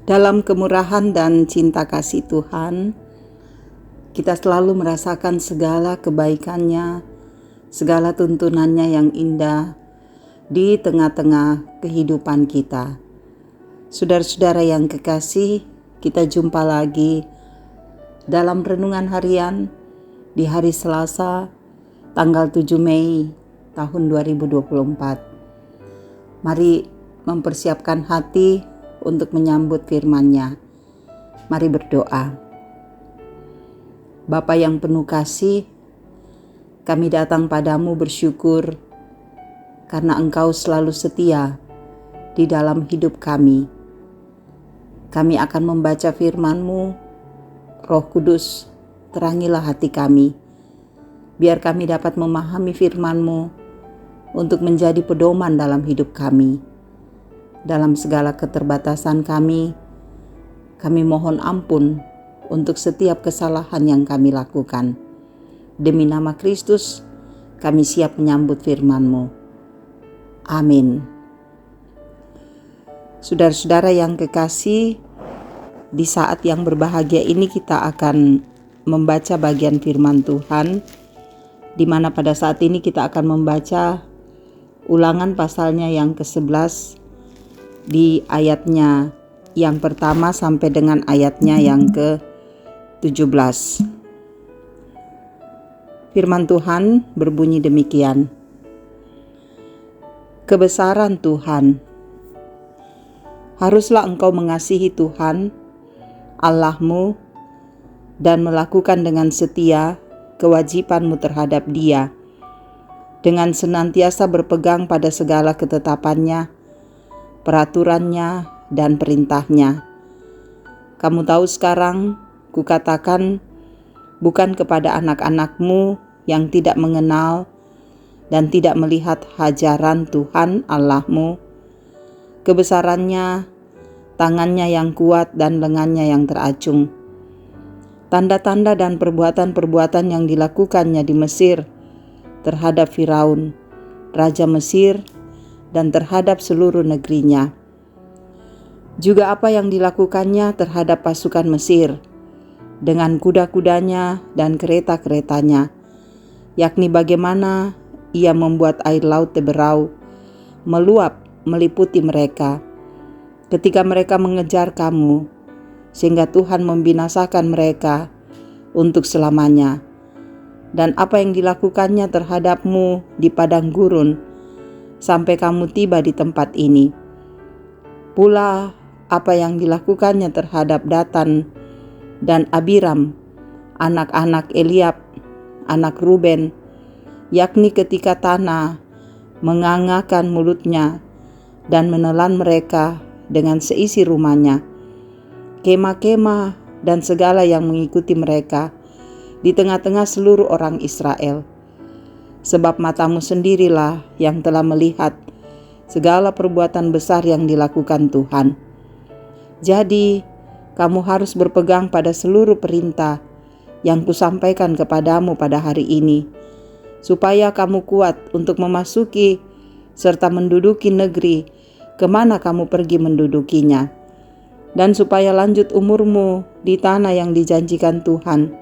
Dalam kemurahan dan cinta kasih Tuhan, kita selalu merasakan segala kebaikannya, segala tuntunannya yang indah di tengah-tengah kehidupan kita. Saudara-saudara yang kekasih, kita jumpa lagi dalam renungan harian di hari Selasa, tanggal 7 Mei tahun 2024. Mari mempersiapkan hati untuk menyambut firman-Nya. Mari berdoa. Bapa yang penuh kasih, kami datang padamu bersyukur karena Engkau selalu setia di dalam hidup kami. Kami akan membaca firman-Mu. Roh Kudus, terangilah hati kami, biar kami dapat memahami firman-Mu untuk menjadi pedoman dalam hidup kami. Dalam segala keterbatasan kami mohon ampun untuk setiap kesalahan yang kami lakukan. Demi nama Kristus, kami siap menyambut firman-Mu. Amin. Saudara-saudara yang kekasih, di saat yang berbahagia ini kita akan membaca bagian firman Tuhan, di mana pada saat ini kita akan membaca Ulangan pasalnya yang ke-11 di ayatnya yang pertama sampai dengan ayatnya yang ke-17. Firman Tuhan berbunyi demikian. Kebesaran Tuhan. Haruslah engkau mengasihi Tuhan Allahmu dan melakukan dengan setia kewajibanmu terhadap Dia, dengan senantiasa berpegang pada segala ketetapannya, peraturannya, dan perintahnya. Kamu tahu sekarang, kukatakan bukan kepada anak-anakmu yang tidak mengenal dan tidak melihat hajaran Tuhan Allahmu, kebesarannya, tangannya yang kuat dan lengannya yang teracung, tanda-tanda dan perbuatan-perbuatan yang dilakukannya di Mesir terhadap Firaun, Raja Mesir, dan terhadap seluruh negerinya. Juga apa yang dilakukannya terhadap pasukan Mesir, dengan kuda-kudanya dan kereta-keretanya, yakni bagaimana ia membuat air laut berau, meluap meliputi mereka, ketika mereka mengejar kamu, sehingga Tuhan membinasakan mereka untuk selamanya. Dan apa yang dilakukannya terhadapmu di padang gurun, sampai kamu tiba di tempat ini. Pula apa yang dilakukannya terhadap Datan dan Abiram, anak-anak Eliab, anak Ruben, yakni ketika tanah mengangakan mulutnya dan menelan mereka dengan seisi rumahnya, kemah-kemah dan segala yang mengikuti mereka di tengah-tengah seluruh orang Israel. Sebab matamu sendirilah yang telah melihat segala perbuatan besar yang dilakukan Tuhan. Jadi, kamu harus berpegang pada seluruh perintah yang kusampaikan kepadamu pada hari ini, supaya kamu kuat untuk memasuki serta menduduki negeri kemana kamu pergi mendudukinya, dan supaya lanjut umurmu di tanah yang dijanjikan Tuhan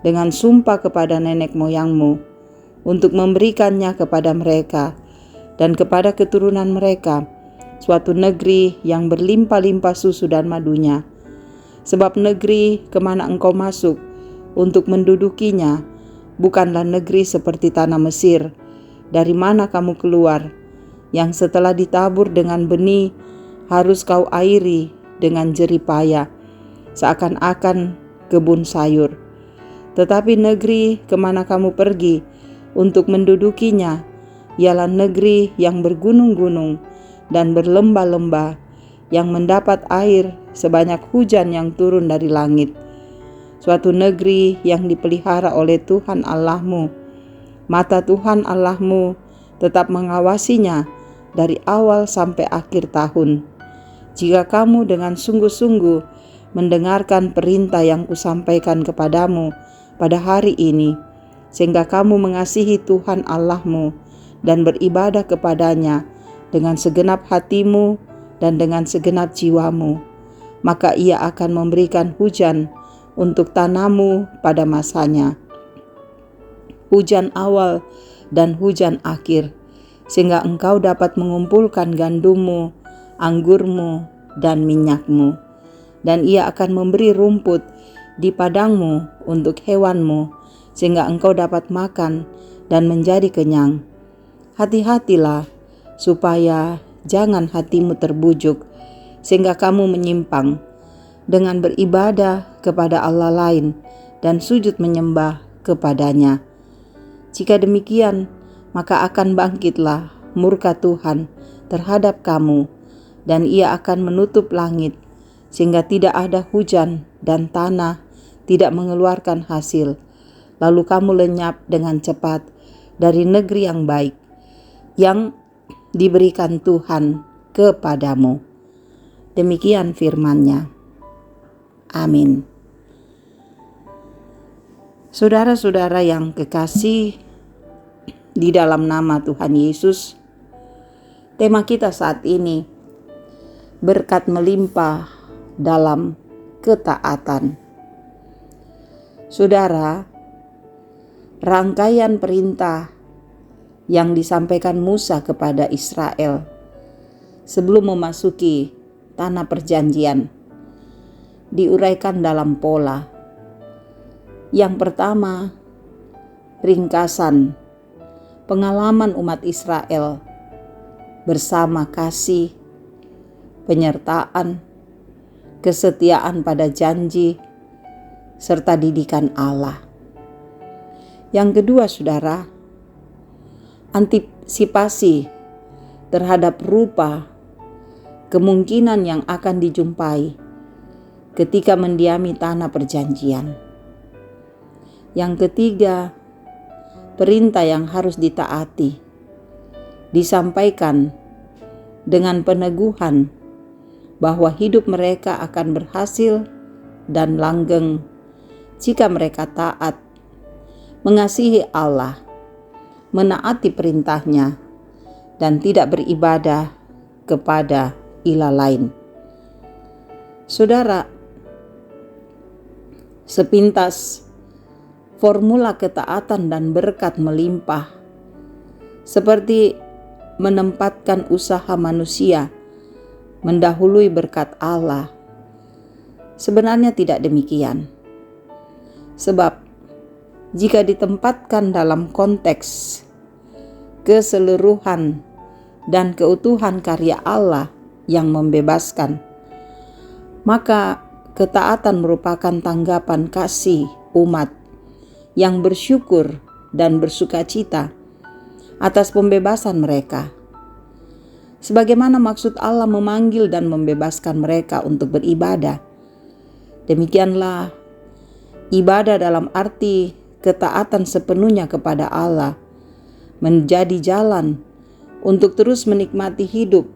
dengan sumpah kepada nenek moyangmu, untuk memberikannya kepada mereka dan kepada keturunan mereka, suatu negeri yang berlimpah-limpah susu dan madunya. Sebab negeri kemana engkau masuk untuk mendudukinya bukanlah negeri seperti tanah Mesir, dari mana kamu keluar, yang setelah ditabur dengan benih harus kau airi dengan jerih payah, seakan-akan kebun sayur. Tetapi negeri kemana kamu pergi untuk mendudukinya ialah negeri yang bergunung-gunung dan berlembah-lembah, yang mendapat air sebanyak hujan yang turun dari langit. Suatu negeri yang dipelihara oleh Tuhan Allahmu. Mata Tuhan Allahmu tetap mengawasinya dari awal sampai akhir tahun. Jika kamu dengan sungguh-sungguh mendengarkan perintah yang kusampaikan kepadamu pada hari ini, sehingga kamu mengasihi Tuhan Allahmu dan beribadah kepadanya dengan segenap hatimu dan dengan segenap jiwamu, maka Ia akan memberikan hujan untuk tanahmu pada masanya, hujan awal dan hujan akhir, sehingga engkau dapat mengumpulkan gandummu, anggurmu, dan minyakmu. Dan Ia akan memberi rumput di padangmu untuk hewanmu, sehingga engkau dapat makan dan menjadi kenyang. Hati-hatilah supaya jangan hatimu terbujuk, sehingga kamu menyimpang dengan beribadah kepada Allah lain dan sujud menyembah kepadanya. Jika demikian, maka akan bangkitlah murka Tuhan terhadap kamu, dan Ia akan menutup langit sehingga tidak ada hujan dan tanah tidak mengeluarkan hasil. Lalu kamu lenyap dengan cepat dari negeri yang baik yang diberikan Tuhan kepadamu. Demikian firman-Nya. Amin. Saudara-saudara yang kekasih di dalam nama Tuhan Yesus, tema kita saat ini, berkat melimpah dalam ketaatan. Saudara, rangkaian perintah yang disampaikan Musa kepada Israel sebelum memasuki tanah perjanjian diuraikan dalam pola. Yang pertama, ringkasan pengalaman umat Israel bersama kasih, penyertaan, kesetiaan pada janji, serta didikan Allah. Yang kedua, saudara, antisipasi terhadap rupa kemungkinan yang akan dijumpai ketika mendiami tanah perjanjian. Yang ketiga, perintah yang harus ditaati disampaikan dengan peneguhan bahwa hidup mereka akan berhasil dan langgeng jika mereka taat, mengasihi Allah, menaati perintah-Nya, dan tidak beribadah kepada ilah lain. Saudara, sepintas formula ketaatan dan berkat melimpah seperti menempatkan usaha manusia mendahului berkat Allah. Sebenarnya tidak demikian. Sebab jika ditempatkan dalam konteks keseluruhan dan keutuhan karya Allah yang membebaskan, maka ketaatan merupakan tanggapan kasih umat yang bersyukur dan bersukacita atas pembebasan mereka. Sebagaimana maksud Allah memanggil dan membebaskan mereka untuk beribadah, demikianlah ibadah dalam arti ketaatan sepenuhnya kepada Allah menjadi jalan untuk terus menikmati hidup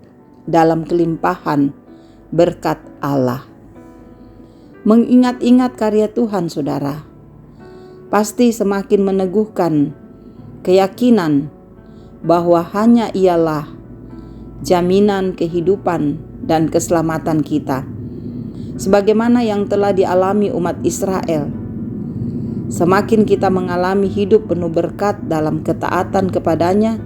dalam kelimpahan berkat Allah. Mengingat-ingat karya Tuhan, saudara, pasti semakin meneguhkan keyakinan bahwa hanya Ialah jaminan kehidupan dan keselamatan kita, sebagaimana yang telah dialami umat Israel. Semakin kita mengalami hidup penuh berkat dalam ketaatan kepadanya,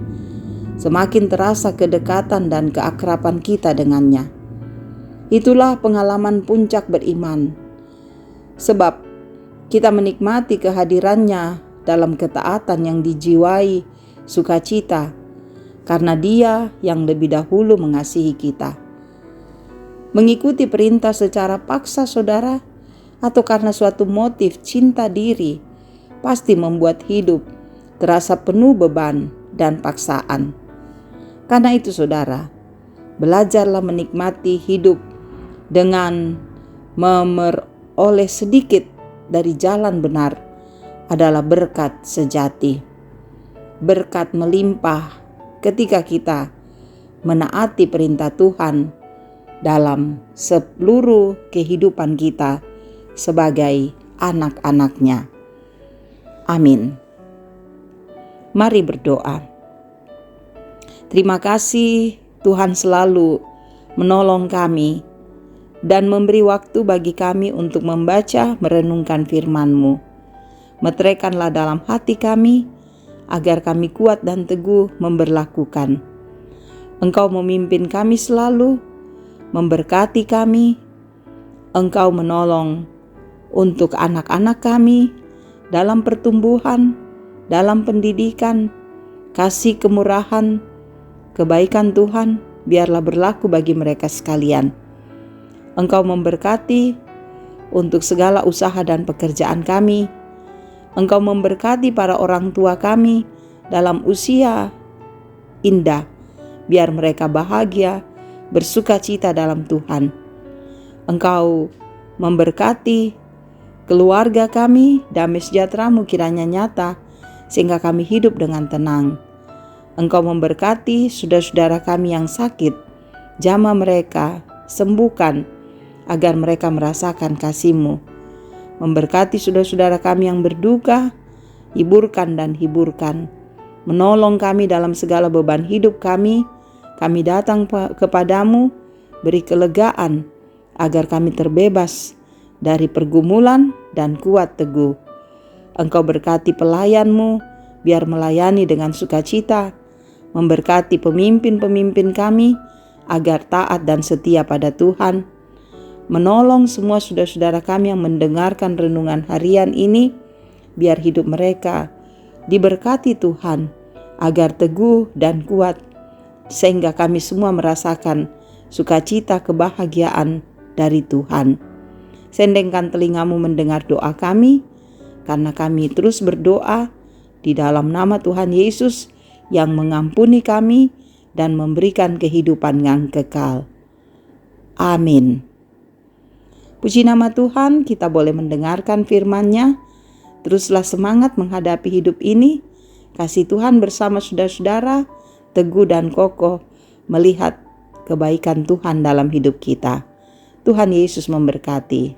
semakin terasa kedekatan dan keakraban kita dengannya. Itulah pengalaman puncak beriman, sebab kita menikmati kehadirannya dalam ketaatan yang dijiwai sukacita, karena Dia yang lebih dahulu mengasihi kita. Mengikuti perintah secara paksa, saudara, atau karena suatu motif cinta diri, pasti membuat hidup terasa penuh beban dan paksaan. Karena itu, saudara, belajarlah menikmati hidup dengan memperoleh sedikit dari jalan benar adalah berkat sejati. Berkat melimpah ketika kita menaati perintah Tuhan dalam seluruh kehidupan kita sebagai anak-anak-Nya. Amin. Mari berdoa. Terima kasih Tuhan selalu menolong kami dan memberi waktu bagi kami untuk membaca merenungkan firman-Mu. Meteraikanlah dalam hati kami, agar kami kuat dan teguh memberlakukan. Engkau memimpin kami selalu, memberkati kami. Engkau menolong untuk anak-anak kami dalam pertumbuhan, dalam pendidikan, kasih kemurahan, kebaikan Tuhan, biarlah berlaku bagi mereka sekalian. Engkau memberkati untuk segala usaha dan pekerjaan kami. Engkau memberkati para orang tua kami dalam usia indah, biar mereka bahagia, bersuka cita dalam Tuhan. Engkau memberkati keluarga kami, damai sejahtera-Mu kiranya nyata, sehingga kami hidup dengan tenang. Engkau memberkati saudara-saudara kami yang sakit, jamah mereka, sembuhkan, agar mereka merasakan kasih-Mu. Memberkati saudara-saudara kami yang berduka, hiburkan dan hiburkan. Menolong kami dalam segala beban hidup kami datang kepadamu, beri kelegaan, agar kami terbebas dari pergumulan dan kuat teguh. Engkau berkati pelayan-Mu, biar melayani dengan sukacita. Memberkati pemimpin-pemimpin kami, agar taat dan setia pada Tuhan. Menolong semua saudara-saudara kami yang mendengarkan renungan harian ini, biar hidup mereka diberkati Tuhan, agar teguh dan kuat, sehingga kami semua merasakan sukacita kebahagiaan dari Tuhan. Sendengkan telinga-Mu mendengar doa kami, karena kami terus berdoa di dalam nama Tuhan Yesus yang mengampuni kami dan memberikan kehidupan yang kekal. Amin. Puji nama Tuhan, kita boleh mendengarkan firman-Nya. Teruslah semangat menghadapi hidup ini. Kasih Tuhan bersama saudara-saudara, teguh dan kokoh melihat kebaikan Tuhan dalam hidup kita. Tuhan Yesus memberkati.